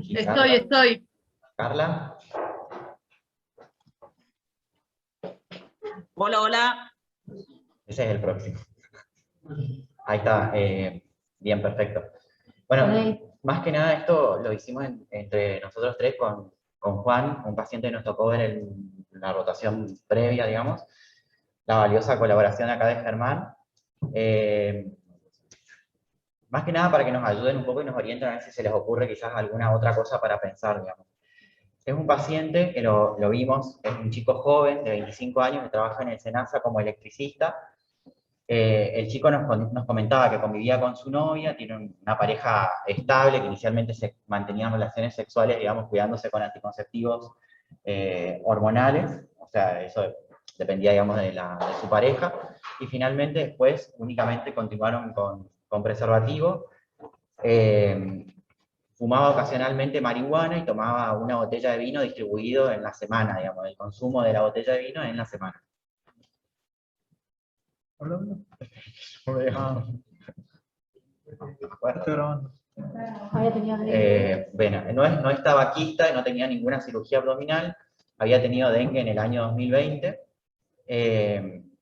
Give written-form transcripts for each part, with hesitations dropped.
Estoy. Carla. Hola, hola. Ese es el próximo. Ahí está. Bien, perfecto. Bueno, más que nada esto lo hicimos entre nosotros tres con Juan, un paciente que nos tocó ver en la rotación previa, digamos, la valiosa colaboración acá de Germán. Más que nada para que nos ayuden un poco y nos orienten a ver si se les ocurre quizás alguna otra cosa para pensar, digamos. Es un paciente que lo vimos, es un chico joven de 25 años que trabaja en el SENASA como electricista. El chico nos comentaba que convivía con su novia, tiene una pareja estable, que inicialmente se mantenían relaciones sexuales, digamos, cuidándose con anticonceptivos hormonales, o sea, eso dependía, digamos, de su pareja, y finalmente después únicamente continuaron con preservativo. Fumaba ocasionalmente marihuana y tomaba una botella de vino distribuido en la semana, digamos, el consumo de la botella de vino en la semana. Bueno, no es tabaquista, no tenía ninguna cirugía abdominal, había tenido dengue en el año 2020, en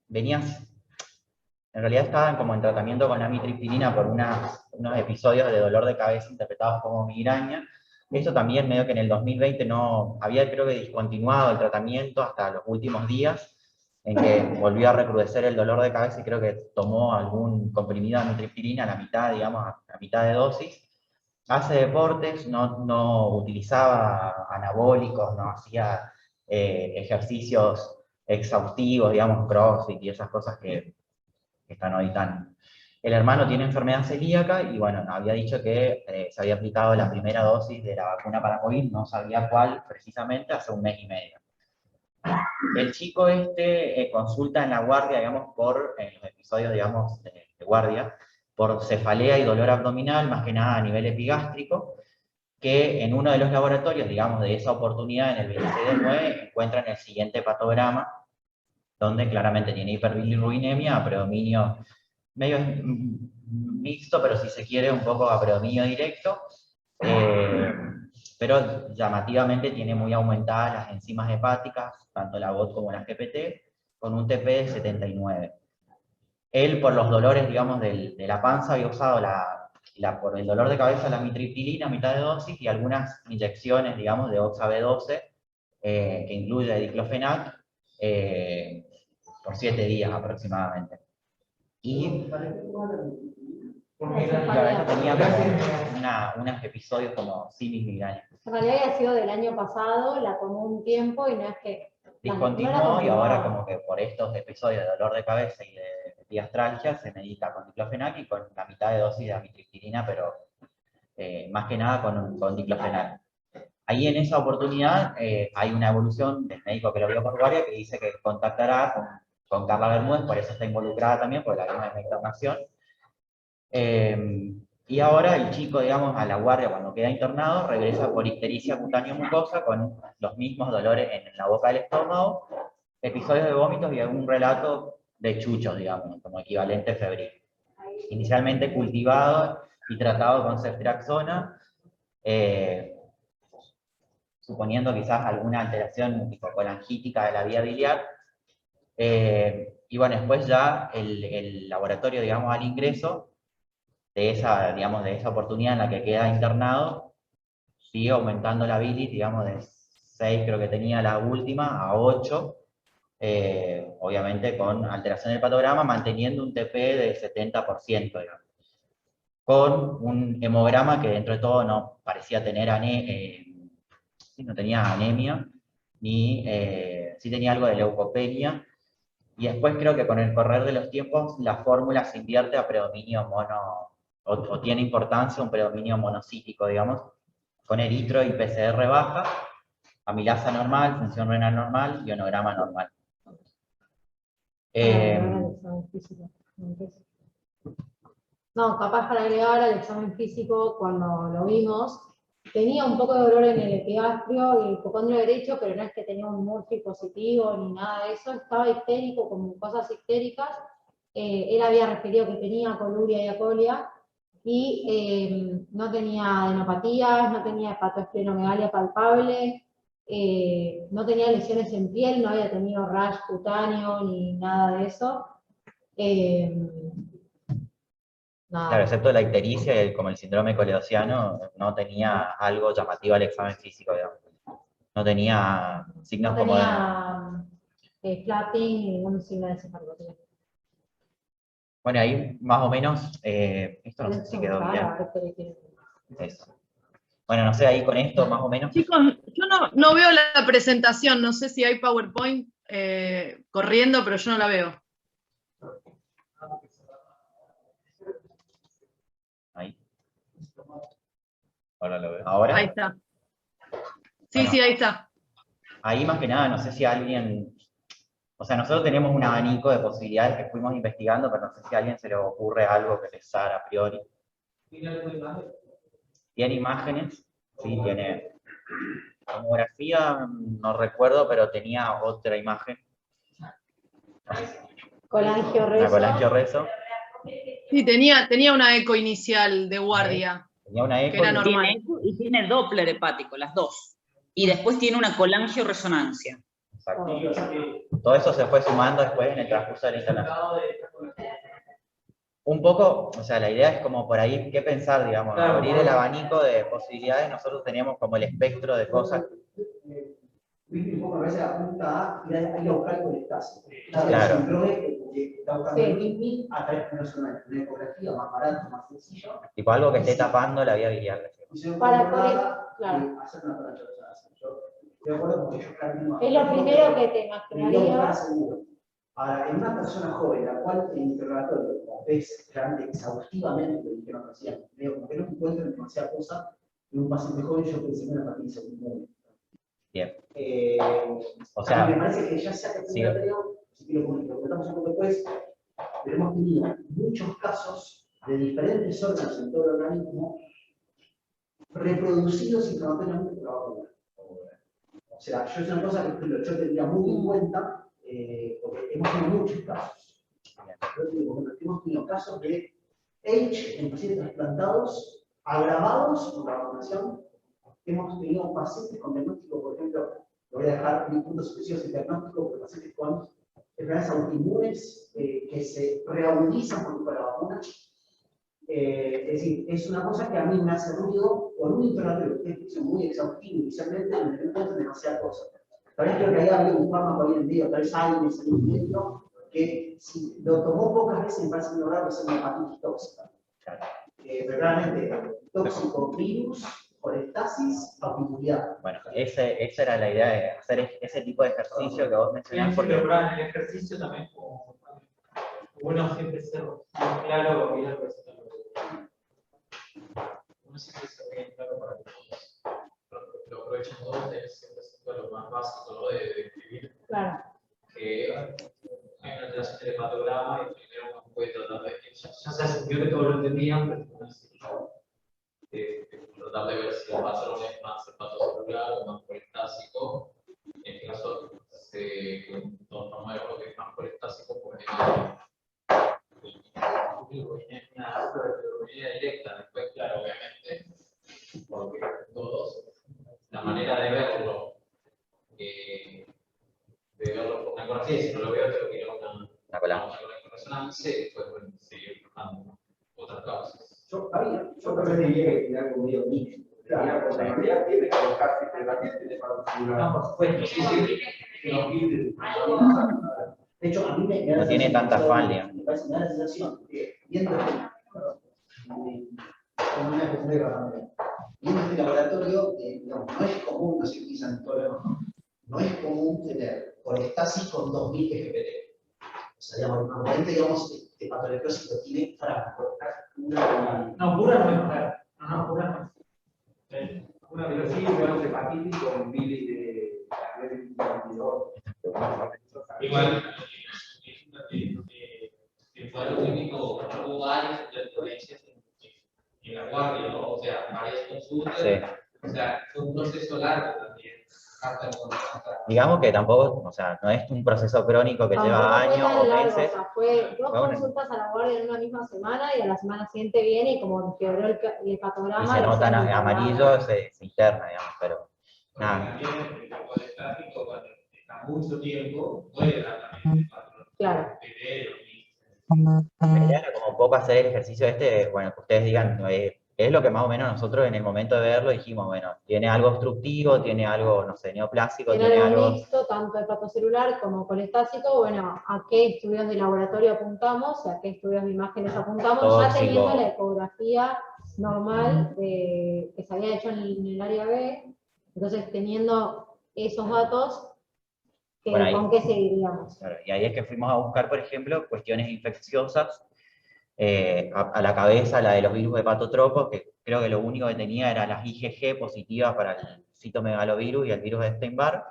realidad estaban como en tratamiento con la amitriptilina por unos episodios de dolor de cabeza interpretados como migraña. Esto también medio que en el 2020 no había, creo que discontinuado el tratamiento hasta los últimos días, en que volvió a recrudecer el dolor de cabeza y creo que tomó algún comprimido de amitriptilina a la mitad, digamos, a la mitad de dosis. Hace deportes, no utilizaba anabólicos, no hacía ejercicios exhaustivos, digamos, CrossFit y esas cosas que están hoy tan... El hermano tiene enfermedad celíaca y bueno, había dicho que se había aplicado la primera dosis de la vacuna para COVID, no sabía cuál precisamente, hace un mes y medio. El chico consulta en la guardia, digamos, en los episodios, digamos, de guardia, por cefalea y dolor abdominal, más que nada a nivel epigástrico, que en uno de los laboratorios, digamos, de esa oportunidad, en el 26 del 9, encuentran el siguiente patograma, donde claramente tiene hiperbilirrubinemia, a predominio medio mixto, pero si se quiere un poco a predominio directo, pero llamativamente tiene muy aumentadas las enzimas hepáticas, tanto la BOT como la GPT, con un TP de 79. Él, por los dolores, digamos, de la panza, había usado por el dolor de cabeza la amitriptilina a mitad de dosis y algunas inyecciones, digamos, de Oxa B12, que incluye diclofenac, por 7 días aproximadamente. Y claro, tenía como unos episodios como migraña. En realidad había sido del año pasado, la tomó un tiempo y no es que... Discontinuó y ahora como que por estos episodios de dolor de cabeza y de diastralgia se medica con diclofenac y con la mitad de dosis de amitriptilina, pero más que nada con diclofenac. Ahí en esa oportunidad hay una evolución del médico que lo vio por guardia que dice que contactará con Carla Bermúdez, por eso está involucrada también, porque la vimos en la internación. Y ahora el chico, digamos, a la guardia cuando queda internado, regresa por ictericia cutáneo mucosa con los mismos dolores en la boca del estómago, episodios de vómitos y algún relato de chuchos, digamos, como equivalente febril. Inicialmente cultivado y tratado con ceftriaxona, suponiendo quizás alguna alteración hipocolangítica de la vía biliar. Y bueno, después ya el laboratorio, digamos, al ingreso, de esa oportunidad en la que queda internado, sigue aumentando la bilis, digamos, de 6 creo que tenía la última, a 8, obviamente con alteración del patograma, manteniendo un TP de 70%, digamos. Con un hemograma que dentro de todo no parecía tener no tenía anemia, ni sí tenía algo de leucopenia, y después creo que con el correr de los tiempos la fórmula se invierte a predominio o tiene importancia un predominio monocítico, digamos, con eritro y PCR baja, amilasa normal, función renal normal, ionograma normal. No, capaz para agregar al examen físico, cuando lo vimos, tenía un poco de dolor en el epigastrio y el hipocondrio derecho, pero no es que tenía un morfi positivo ni nada de eso, estaba histérico, como cosas histéricas. Él había referido que tenía coluria y acolia, y no tenía adenopatías, no tenía hepatoesplenomegalia palpable, no tenía lesiones en piel, no había tenido rash cutáneo ni nada de eso. Claro, Nada. excepto la ictericia y como el síndrome coledossiano, no tenía algo llamativo al examen físico, digamos. No tenía signos No como de... tenía flapping ni ningún signo de cefalopatía. Bueno, ahí más o menos, esto no sé ¿Querés si quedó buscar? bien. A ver qué tiene. Eso. Bueno, no sé, ahí con esto más o menos. Chicos, yo no veo la presentación, no sé si hay PowerPoint corriendo, pero yo no la veo. Ahí. Ahora lo veo. ¿Ahora? Ahí está. Sí, Bueno, sí, ahí está. ahí más que nada, no sé si alguien... O sea, nosotros tenemos un abanico de posibilidades que fuimos investigando, pero no sé si a alguien se le ocurre algo que pensar a priori. ¿Tiene imágenes? Sí, tiene. Tomografía, no recuerdo, pero tenía otra imagen. Colangio-reso. Una colangio-reso. Sí, tenía una eco inicial de guardia, Tenía una que eco era y normal. Tiene eco y tiene Doppler hepático, las dos. Y después tiene una colangio-resonancia. exacto. Todo eso se fue sumando después en el transcurso de la instalación. Un poco, o sea, la idea es como por ahí qué pensar, digamos, abrir el abanico de posibilidades. Nosotros teníamos como el espectro de cosas. Viste un poco a veces apunta a ir a buscar con el caso. Claro. Está buscando el BIM a través de una ecografía más barata, más sencillo. Tipo algo que esté tapando la vía biliar. Para claro. Hacer una parachoración. Yo de acuerdo porque yo claramente. Es lo primero que te Debería buscar imaginaría. seguro. Ahora, en una persona joven, la cual el interrogatorio ves realmente exhaustivamente lo que nos hacían, veo como que no encuentran demasiada cosa, en un paciente joven yo pensé en una patilla inmune. Bien. O sea, me parece que ya sea que sí. Si lo comentamos un poco después, pero hemos tenido muchos casos de diferentes órganos en todo el organismo reproducidos inflamatoriamente por la vacuna. O sea, yo es una cosa que por ejemplo, yo tendría muy en cuenta, porque hemos tenido muchos casos. Hemos tenido casos de H en pacientes trasplantados agravados por la vacunación. Hemos tenido pacientes con diagnóstico, por ejemplo, lo voy a dejar en puntos específicos de diagnóstico, pero pacientes con enfermedades autoinmunes que se reagudizan por culpa de la vacuna. Es decir, es una cosa que a mí me hace ruido por un interrogatorio que es muy exhaustivo inicialmente, donde no encuentro demasiada cosa. Tal vez creo que haya habido un fármaco hoy en día, tal vez hay en ese momento, que si lo tomó pocas veces me parece muy raro que sea una hepatitis tóxica. Pero realmente, tóxico, virus, colestasis, papiluridad. Bueno, esa era la idea de hacer ese tipo de ejercicio que vos mencionás. Porque en el ejercicio también, como uno siempre se muy claro y el resultado. Uno siempre se ve claro para que lo aprovechen todos, es siempre lo más básico, ¿no? De escribir. Claro. Que hay una alteración del hepatograma y primero uno puede tratar de. Ya se asumió que todos lo entendían, pero tratar de ver si el patrón es más hepatocelular o más colectásico. En este caso, todos estamos de acuerdo que es más colectásico porque es una heterogeneidad directa. Después, claro, obviamente, porque todos, la manera de verlo por una ecografía, si no lo veo, tengo que ir a una resonancia y después seguir buscando otras causas. Yo también diría que tiene algo medio mixto. Claro, porque en realidad tiene que buscar siempre la gente de para No, por supuesto, sí, sí. De hecho, a mí me no tiene tanta falha. Me parece, me da la sensación que viendo como una cuestión de garantía. Viendo este laboratorio, digamos, no es común, no sé qué piensan todos, no es común tener colestasis con 2000 FPT. O sea, digamos, normalmente, digamos, de patologiosis lo tiene franco. No, pura no es mujer. No, pura no es. Una pero sí, digamos, hepatitis con bilis de Igual, el cuadro clínico hubo varias interferencias en la guardia, ¿no? O sea, varias consultas. Sí. O sea, fue un proceso largo también. Digamos que tampoco, o sea, no es un proceso crónico que lleva Tampoco fue años tan o largo, meses. o sea, fue dos Fue una- consultas a la guardia en una misma semana y a la semana siguiente viene y como quebró el Y hepatograma. se le notan hacían internarlo. amarillos, se interna, digamos, pero nada. También el tipo de tráfico, cuando está mucho tiempo, puede dar también Claro. La idea era como poco hacer el ejercicio bueno, que ustedes digan, es lo que más o menos nosotros en el momento de verlo dijimos, bueno, tiene algo obstructivo, tiene algo, no sé, neoplásico, Tiene tiene algo algo... mixto, tanto hepatocelular como colestásico. Bueno, ¿a qué estudios de laboratorio apuntamos? ¿A qué estudios de imágenes apuntamos? Ya Tóxico. teniendo la ecografía normal que se había hecho en el área B, entonces teniendo esos datos, Bueno, ahí- ¿con qué seguiríamos? Claro, y ahí es que fuimos a buscar, por ejemplo, cuestiones infecciosas a la cabeza, la de los virus hepatotropos, que creo que lo único que tenía era las IgG positivas para el citomegalovirus y el virus de Epstein-Barr.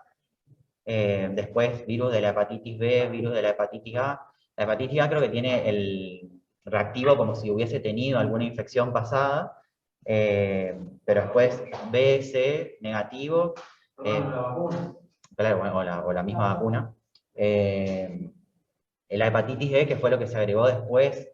Después, virus de la hepatitis B, virus de la hepatitis A. La hepatitis A creo que tiene el reactivo como si hubiese tenido alguna infección pasada, pero después B, C, negativo. Claro, bueno, o la misma vacuna. La hepatitis B, que fue lo que se agregó después,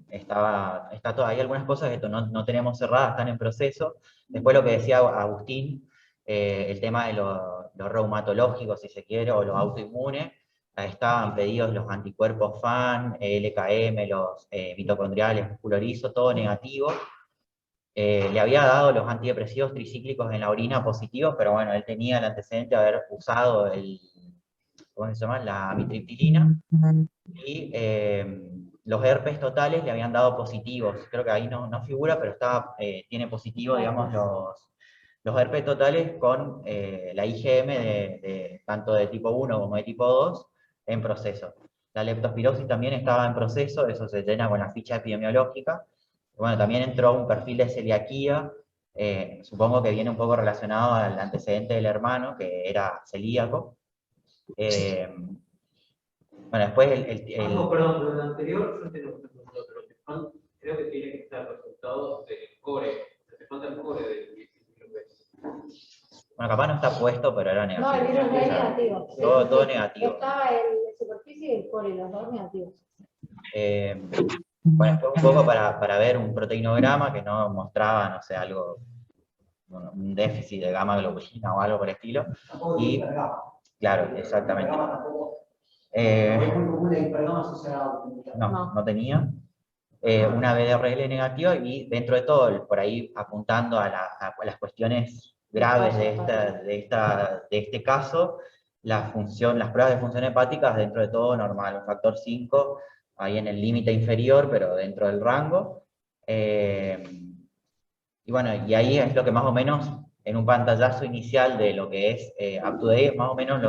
está todavía algunas cosas que no tenemos cerradas, están en proceso. Después lo que decía Agustín, el tema de lo reumatológico, si se quiere, o lo autoinmune, estaban pedidos los anticuerpos FAN, LKM, los mitocondriales, músculo liso, todo negativo. Le había dado los antidepresivos tricíclicos en la orina positivos, pero bueno, él tenía el antecedente de haber usado ¿cómo se llama? La amitriptilina, y los herpes totales le habían dado positivos. Creo que ahí no figura, pero tiene positivo, digamos, los herpes totales con la IgM tanto de tipo 1 como de tipo 2 en proceso. La leptospirosis también estaba en proceso, eso se llena con la ficha epidemiológica. Bueno, también entró un perfil de celiaquía, supongo que viene un poco relacionado al antecedente del hermano, que era celíaco. Bueno, después No, perdón, pero en el anterior yo entiendo que pero te falta, creo que tiene que estar resultado del core. Te falta el core del virus. Bueno, capaz no está puesto, pero era negativo. No, el virus no es O sea, negativo. todo negativo. Estaba el superficie y el core, los dos negativos. Bueno, después un poco para ver un proteinograma que no mostraba, no sé, algo, un déficit de gamma globulina o algo por el estilo. Y, claro, exactamente. No tenía. Una BDRL negativa y dentro de todo, por ahí apuntando a las cuestiones graves de este caso, las pruebas de función hepática dentro de todo normal, un factor 5, ahí en el límite inferior, pero dentro del rango. Y bueno, y ahí es lo que más o menos, en un pantallazo inicial de lo que es UpToDate, es más o menos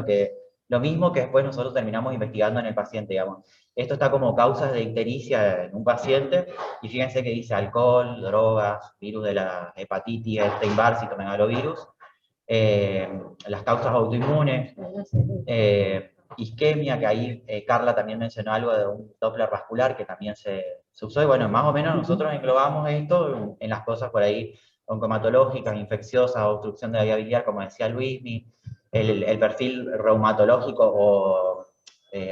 lo mismo que después nosotros terminamos investigando en el paciente, digamos. Esto está como causas de ictericia en un paciente, y fíjense que dice alcohol, drogas, virus de la hepatitis, Epstein-Barr, citomegalovirus, las causas autoinmunes, isquemia, que ahí Carla también mencionó algo de un Doppler vascular que también se usó, y bueno, más o menos nosotros englobamos esto en las cosas por ahí oncomatológicas, infecciosas, obstrucción de la vía biliar, como decía Luismi, el perfil reumatológico o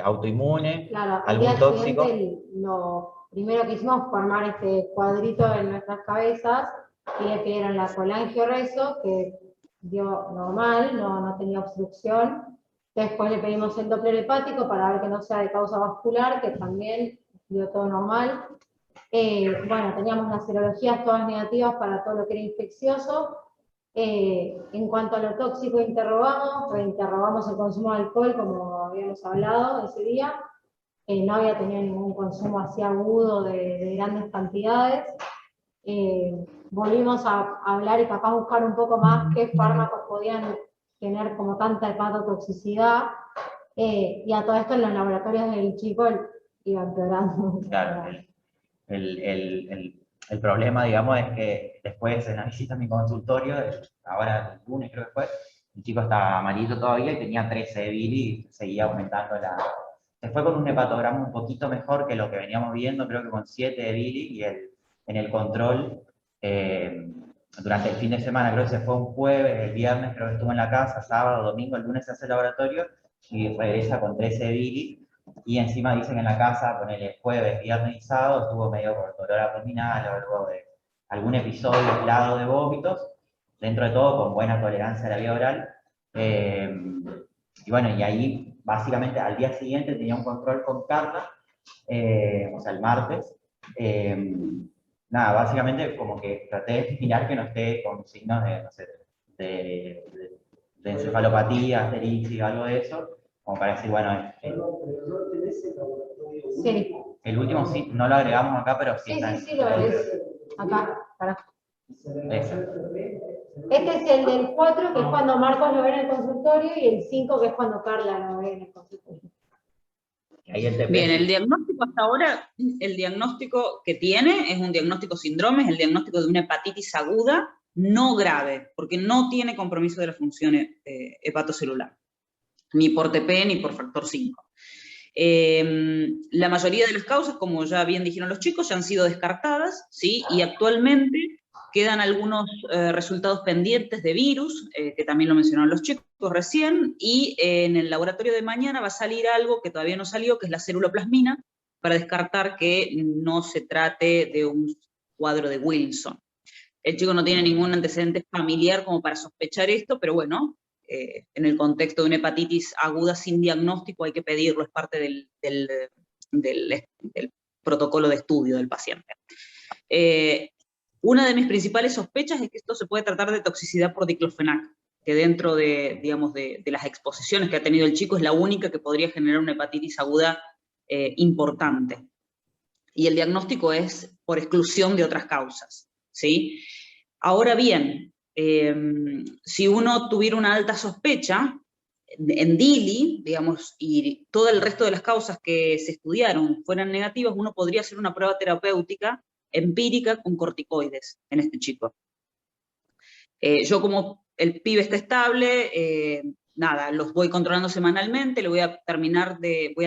autoinmune, Claro, algún tóxico. Lo primero que hicimos fue formar este cuadrito en nuestras cabezas y le pidieron la colangioreso, que dio normal, no tenía obstrucción. Después le pedimos el Doppler hepático para ver que no sea de causa vascular, que también dio todo normal. Bueno, teníamos las serologías todas negativas para todo lo que era infeccioso. En cuanto a lo tóxico, reinterrogamos el consumo de alcohol, como habíamos hablado ese día. No había tenido ningún consumo así agudo de grandes cantidades. Volvimos a hablar y capaz buscar un poco más qué fármacos podían tener como tanta hepatotoxicidad. Y a todo esto en los laboratorios del chico iba empeorando. Claro, el problema, digamos, es que después en la visita a mi consultorio, ahora el lunes creo que fue, el chico estaba amarillo todavía y tenía 13 de Billy y seguía aumentando Se fue con un hepatograma un poquito mejor que lo que veníamos viendo, creo que con 7 de Billy, y en el control durante el fin de semana, creo que se fue un jueves, el viernes creo que estuvo en la casa, sábado, domingo, el lunes se hace el laboratorio y regresa con 13 bilis. Y encima dicen que en la casa, ponele jueves, viernes y sábado, estuvo medio con dolor abdominal o algo de algún episodio aislado de vómitos, dentro de todo con buena tolerancia a la vía oral. Y bueno, y ahí básicamente al día siguiente tenía un control con Carla, o sea, el martes. Nada, básicamente como que traté de mirar que no esté con signos de, no sé, de encefalopatía, asterixis, algo de eso, como para decir, bueno, Perdón, pero no tenés el laboratorio. Sí. el último sí, no lo agregamos acá, pero sí Sí, está. sí, sí, lo ves. Acá, para. Eso. Este es el del 4, que es cuando Marcos lo ve en el consultorio, y el 5, que es cuando Carla lo ve en el consultorio. Ahí el TP. Bien, el diagnóstico hasta ahora, el diagnóstico que tiene es un diagnóstico síndrome, es el diagnóstico de una hepatitis aguda no grave, porque no tiene compromiso de la función hepatocelular, ni por TP ni por factor 5. La mayoría de las causas, como ya bien dijeron los chicos, ya han sido descartadas, ¿sí? Y actualmente quedan algunos resultados pendientes de virus, que también lo mencionaron los chicos recién, y en el laboratorio de mañana va a salir algo que todavía no salió, que es la ceruloplasmina, para descartar que no se trate de un cuadro de Wilson. El chico no tiene ningún antecedente familiar como para sospechar esto, pero bueno, en el contexto de una hepatitis aguda sin diagnóstico hay que pedirlo, es parte del protocolo de estudio del paciente. Una de mis principales sospechas es que esto se puede tratar de toxicidad por diclofenac, que dentro de, digamos, de las exposiciones que ha tenido el chico es la única que podría generar una hepatitis aguda importante. Y el diagnóstico es por exclusión de otras causas, ¿sí? Ahora bien, si uno tuviera una alta sospecha, en DILI, digamos, y todo el resto de las causas que se estudiaron fueran negativas, uno podría hacer una prueba terapéutica empírica con corticoides en este chico. Yo, como el pibe está estable, nada, los voy controlando semanalmente, le voy a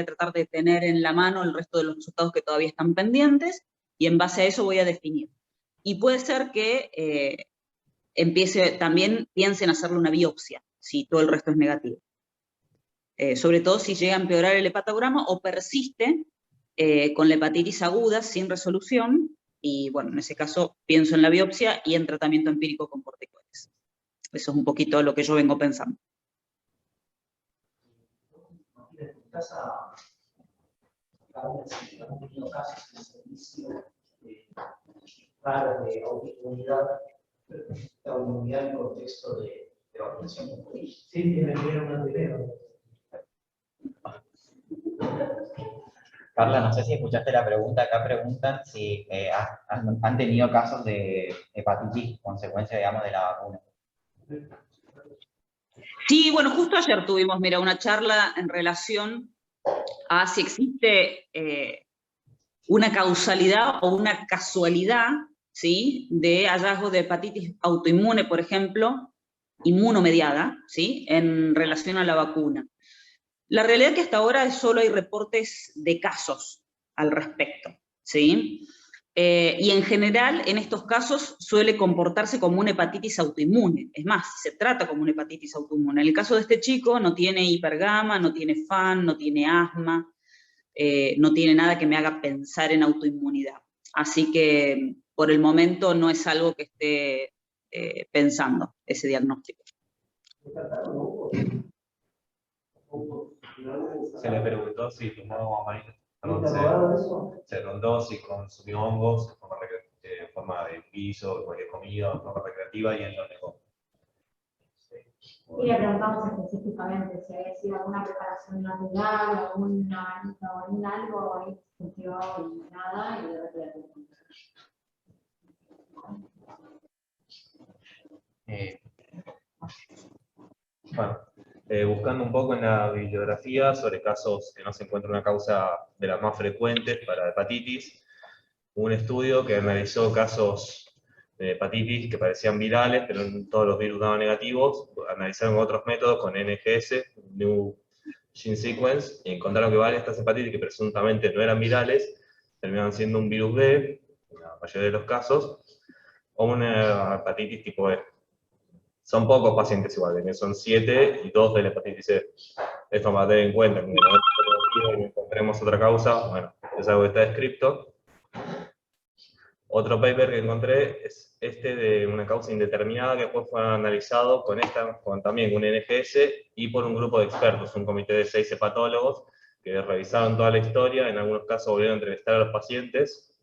tratar de tener en la mano el resto de los resultados que todavía están pendientes, y en base a eso voy a definir. Y puede ser que también piensen hacerle una biopsia, si todo el resto es negativo. Sobre todo si llega a empeorar el hepatograma o persiste con la hepatitis aguda sin resolución, y bueno, en ese caso pienso en la biopsia y en tratamiento empírico con corticoides. Eso es un poquito lo que yo vengo pensando. ¿Han tenido casos en el servicio raros de autoinmunidad en contexto de vacunación? Sí, tiene que ver un video. Carla, no sé si escuchaste la pregunta. Acá preguntan si han tenido casos de hepatitis consecuencia, digamos, de la vacuna. Sí, bueno, justo ayer tuvimos, mira, una charla en relación a si existe una causalidad o una casualidad, ¿sí?, de hallazgo de hepatitis autoinmune, por ejemplo, inmunomediada, ¿sí?, en relación a la vacuna. La realidad es que hasta ahora solo hay reportes de casos al respecto, ¿sí? Y en general, en estos casos, suele comportarse como una hepatitis autoinmune. Es más, se trata como una hepatitis autoinmune. En el caso de este chico, no tiene hipergama, no tiene FAN, no tiene asma, no tiene nada que me haga pensar en autoinmunidad. Así que, por el momento, no es algo que esté pensando, ese diagnóstico. Se le preguntó si tomó amarillo, se preguntó si consumió hongos en forma de guiso, de comida, en forma recreativa, y él lo negó. Y le preguntamos específicamente si había sido alguna preparación natural, algún algo ahí surgió y nada, y de repente. Bueno, buscando un poco en la bibliografía sobre casos que no se encuentra una causa de las más frecuentes para hepatitis, hubo un estudio que analizó casos de hepatitis que parecían virales, pero todos los virus daban negativos. Analizaron otros métodos con NGS, New Gene Sequence, y encontraron que varias de estas hepatitis que presuntamente no eran virales, terminaban siendo un virus B, en la mayoría de los casos, o una hepatitis tipo E. Son pocos pacientes igual, son 7 y 2 de la hepatitis C. Esto para tener en cuenta, que no encontremos otra causa, bueno, es algo que está descrito. Otro paper que encontré es este de una causa indeterminada que después fue analizado también con un NGS y por un grupo de expertos, un comité de 6 hepatólogos que revisaron toda la historia, en algunos casos volvieron a entrevistar a los pacientes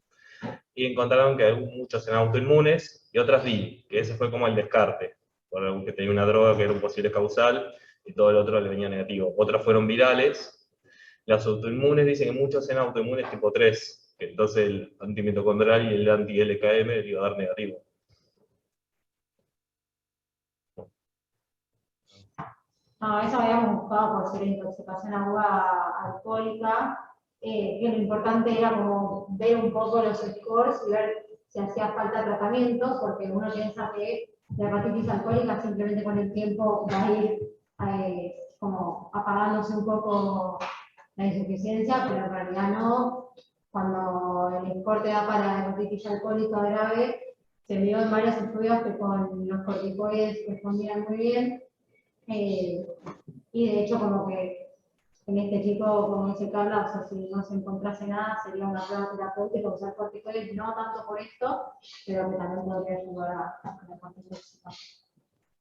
y encontraron que hay muchos eran autoinmunes y otras DIL, que ese fue como el descarte, porque tenía una droga que era un posible causal y todo el otro le venía negativo. Otras fueron virales. Las autoinmunes dicen que muchos eran autoinmunes tipo 3, que entonces el antimitocondrial y el anti-LKM le iba a dar negativo. No, eso habíamos buscado por ser intoxicación aguda alcohólica, que lo importante era como ver un poco los scores y ver si hacía falta tratamiento, porque uno piensa que la hepatitis alcohólica simplemente con el tiempo va a ir como apagándose un poco la insuficiencia, pero en realidad no. Cuando el score te da para la hepatitis alcohólica grave, se vio en varios estudios que con los corticoides respondían muy bien. Y de hecho, como que en este chico, como dice Carla, o sea, si no se encontrase nada, sería una prueba terapéutica usar corticoides, no tanto por esto, pero que también podría ayudar a la parte tóxica.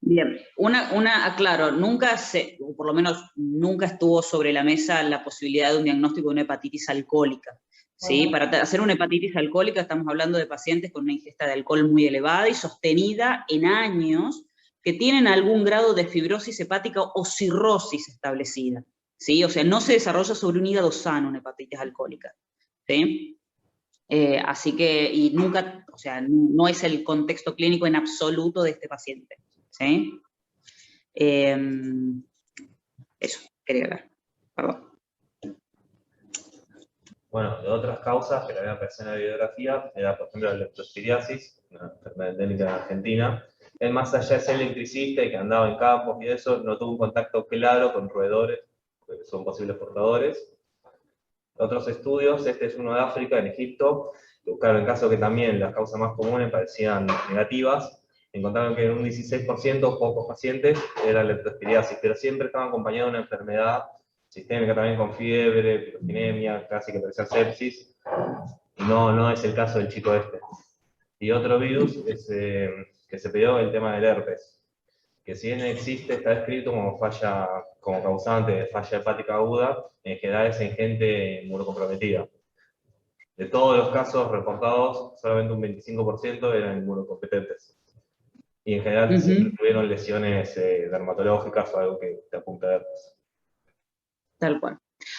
Bien, aclaro, o por lo menos nunca estuvo sobre la mesa la posibilidad de un diagnóstico de una hepatitis alcohólica. ¿Sí? Para hacer una hepatitis alcohólica estamos hablando de pacientes con una ingesta de alcohol muy elevada y sostenida en años, que tienen algún grado de fibrosis hepática o cirrosis establecida, ¿sí? O sea, no se desarrolla sobre un hígado sano una hepatitis alcohólica, ¿sí? Así que, y nunca, o sea, no es el contexto clínico en absoluto de este paciente, ¿sí? Eso, quería ver, perdón. Bueno, de otras causas que le habían aparecido en la bibliografía, era por ejemplo la leptospiriasis, una enfermedad endémica en Argentina. Él, más allá de ser electricista y que andaba en campos y eso, no tuvo un contacto claro con roedores, que son posibles portadores. Otros estudios, este es uno de África, en Egipto, que buscaron en caso que también las causas más comunes parecían negativas, encontraron que en un 16%, pocos pacientes, era leptospiriasis, pero siempre estaban acompañados de una enfermedad sistémica también con fiebre, piroginemia, casi que parecía sepsis, y no es el caso del chico este. Y otro virus es, que se pidió el tema del herpes, que si bien existe, está descrito como causante de falla hepática aguda, en general es en gente inmunocomprometida. De todos los casos reportados, solamente un 25% eran inmunocompetentes. Y en general siempre tuvieron lesiones dermatológicas o algo que te apunta a herpes. Tal cual.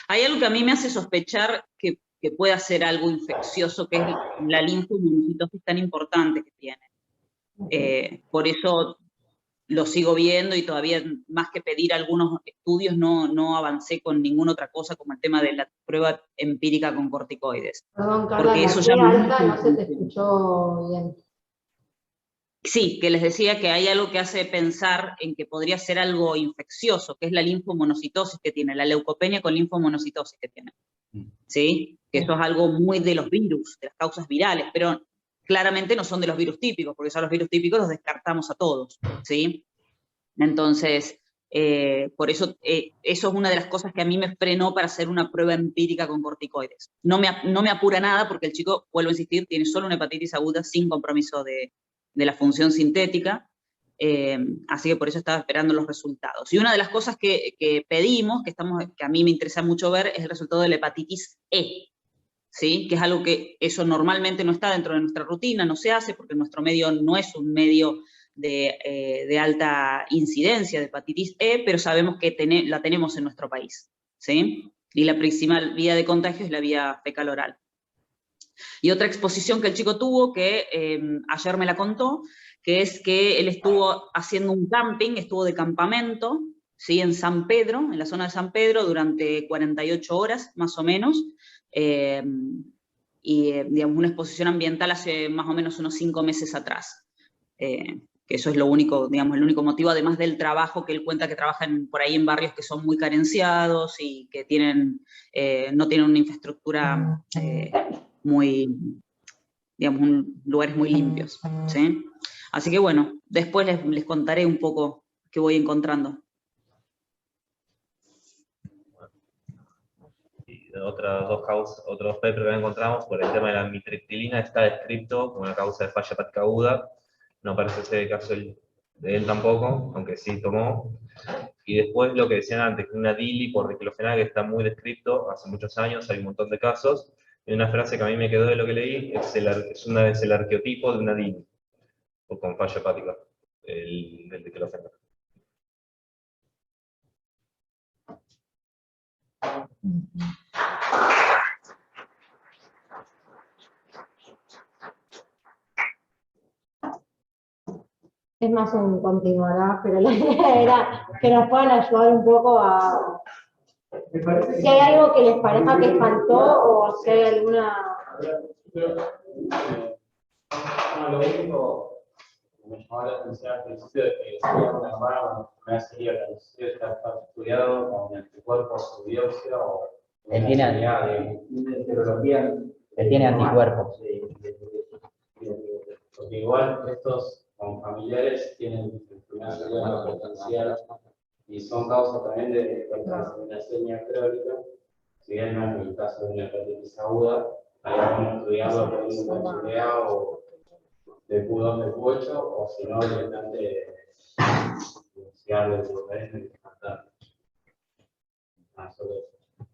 Hay algo que a mí me hace sospechar que pueda ser algo infeccioso, que es la linfomonocitosis tan importante que tiene. Por eso lo sigo viendo y todavía, más que pedir algunos estudios, no avancé con ninguna otra cosa como el tema de la prueba empírica con corticoides. Perdón, Carla, porque eso ya alta no se te escuchó bien. Sí, que les decía que hay algo que hace pensar en que podría ser algo infeccioso, que es la linfomonocitosis que tiene, la leucopenia con linfomonocitosis que tiene. ¿Sí? Que eso es algo muy de los virus, de las causas virales, pero claramente no son de los virus típicos, porque son los virus típicos los descartamos a todos, ¿sí? Entonces, por eso, eso es una de las cosas que a mí me frenó para hacer una prueba empírica con corticoides. No me apura nada porque el chico, vuelvo a insistir, tiene solo una hepatitis aguda sin compromiso de la función sintética, así que por eso estaba esperando los resultados. Y una de las cosas que pedimos, que a mí me interesa mucho ver, es el resultado de la hepatitis E, ¿sí? Que es algo que eso normalmente no está dentro de nuestra rutina, no se hace, porque nuestro medio no es un medio de alta incidencia de hepatitis E, pero sabemos que la tenemos en nuestro país, ¿sí? Y la principal vía de contagio es la vía fecal oral. Y otra exposición que el chico tuvo, que ayer me la contó, que es que él estuvo haciendo un camping, estuvo de campamento, ¿sí? En San Pedro, en la zona de San Pedro, durante 48 horas, más o menos, y digamos, una exposición ambiental hace más o menos unos 5 meses atrás. Que eso es lo único, digamos, el único motivo, además del trabajo que él cuenta que trabajan por ahí en barrios que son muy carenciados y que no tienen una infraestructura muy digamos, lugares muy limpios, ¿sí? Así que bueno, después les contaré un poco qué voy encontrando. Y otros dos papers que encontramos por el tema de la amitriptilina está descrito como una causa de falla hepática aguda. No parece ser el caso de él tampoco, aunque sí tomó. Y después lo que decían antes, que una DILI por diclofenac está muy descrito hace muchos años, hay un montón de casos. Y una frase que a mí me quedó de lo que leí es el arqueotipo de una DILI, o con falla hepática, del diclofenac. Es más un continuará, pero la idea era que nos puedan ayudar un poco a... Si hay algo que les parezca que faltó o si hay alguna... Lo único que me llamó la atención al principio es que sería una rama, una serie de que está estudiado con anticuerpos o biopsia o Él tiene, unidad de heterología. él tiene anticuerpos. Porque igual estos con familiares tienen una salida potencial y son causas también de contaminación crónica. Si bien no es el caso de una hepatitis aguda, hay algunos estudiados por un HLA o de Q2 de Q8, o si no, directamente iniciar el organismo y descartar. Solo eso.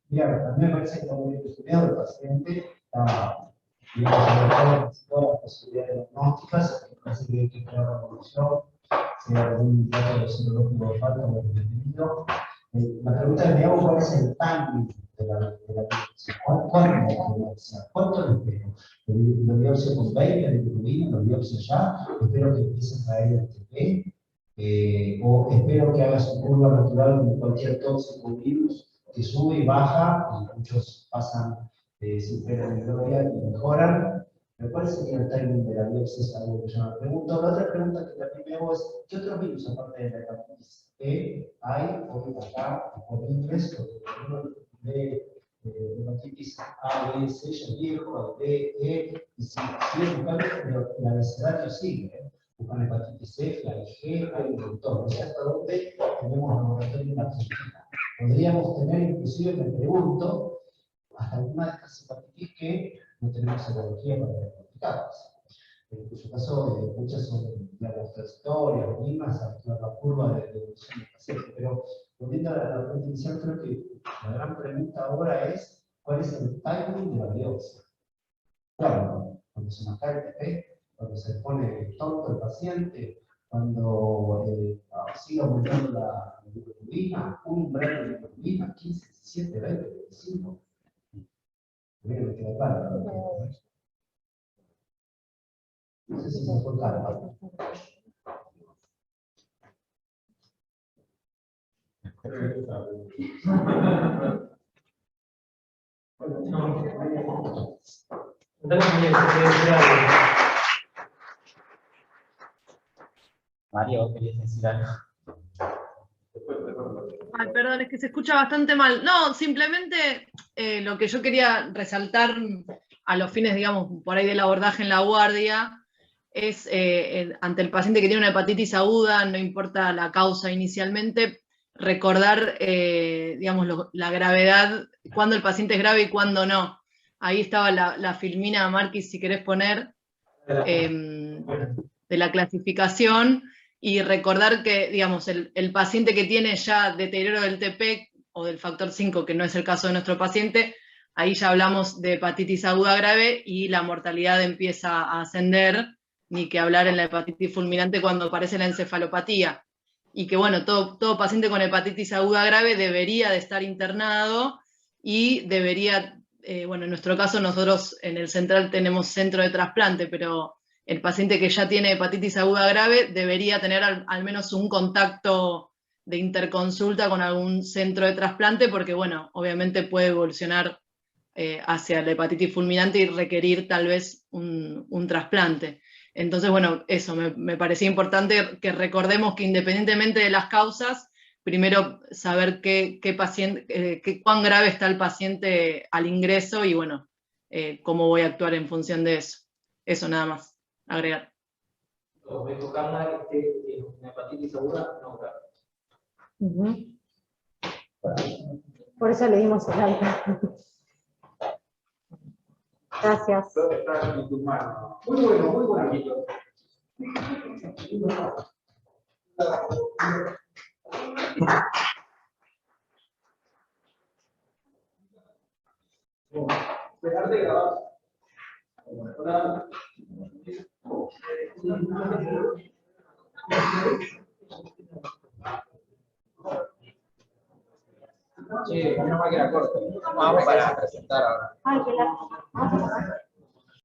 Mira, a mí me parece que está muy bien estudiado el paciente, está, digamos, todas las posibilidades diagnósticas, me parece que hay que esperar la evolución, si hay algún dato serológico de falta o definido. La pregunta que me hago, ¿cuál es el timing de la biopsia? ¿Cuánto lo espero? ¿Lo biopsia con 20 de bilirrubina? ¿Lo biopsia ya? ¿Espero que empiece a caer el TP? ¿O espero que haga su curva natural como cualquier tóxico o virus, que sube y baja, y muchos pasan sin pena ni gloria y mejoran? Me parece que el timing de la biopsia es algo que yo me pregunto. La otra pregunta que también me hago es, ¿qué otros virus aparte de la hepatitis E hay hoy acá disponibles? Porque uno ve hepatitis A, B, C, ya viejo, D, E, y si siguen buscando, pero el abecedario sigue. Buscan hepatitis F, G, hay un montón. No sé hasta dónde tenemos laboratorio en Argentina. Podríamos tener, inclusive, me pregunto, hasta alguna de estas hepatitis que no tenemos serología para diagnosticarlas. En cuyo caso, muchas son, digamos, transitorias, mismas, a la curva de evolución del paciente. Pero, volviendo a la pregunta inicial, creo que la gran pregunta ahora es, ¿cuál es el timing de la biopsia? Claro, cuando se marca el TP, cuando se pone tonto el paciente, cuando sigue aumentando la bilirrubina, un umbral de bilirrubina, 15, 17, 20, 25. Me queda claro. No sé si me fue claro. Mario, ¿querías decir algo? Ay, perdón, es que se escucha bastante mal. No, simplemente lo que yo quería resaltar a los fines, digamos, por ahí del abordaje en la guardia, es ante el paciente que tiene una hepatitis aguda, no importa la causa inicialmente, recordar, digamos, la gravedad, cuándo el paciente es grave y cuándo no. Ahí estaba la filmina, Marquis, si querés poner, de la clasificación, y recordar que, digamos, el paciente que tiene ya deterioro del TP o del factor 5, que no es el caso de nuestro paciente, ahí ya hablamos de hepatitis aguda grave y la mortalidad empieza a ascender, ni que hablar en la hepatitis fulminante cuando aparece la encefalopatía. Y que, bueno, todo paciente con hepatitis aguda grave debería de estar internado y debería, bueno, en nuestro caso nosotros en el central tenemos centro de trasplante, pero el paciente que ya tiene hepatitis aguda grave debería tener al menos un contacto de interconsulta con algún centro de trasplante, porque, bueno, obviamente puede evolucionar hacia la hepatitis fulminante y requerir tal vez un trasplante. Entonces, bueno, eso, me parecía importante que recordemos que independientemente de las causas, primero saber cuán grave está el paciente al ingreso y, bueno, cómo voy a actuar en función de eso. Eso nada más, agregar. Dijo Carla que una hepatitis aguda no grave. Por eso le dimos el alta. Gracias. Creo que está en tus manos. Muy bueno, muy bueno. Dejar de grabar. Sí, menos mal que era corto. Vamos para presentar ahora. Ay, qué lástima.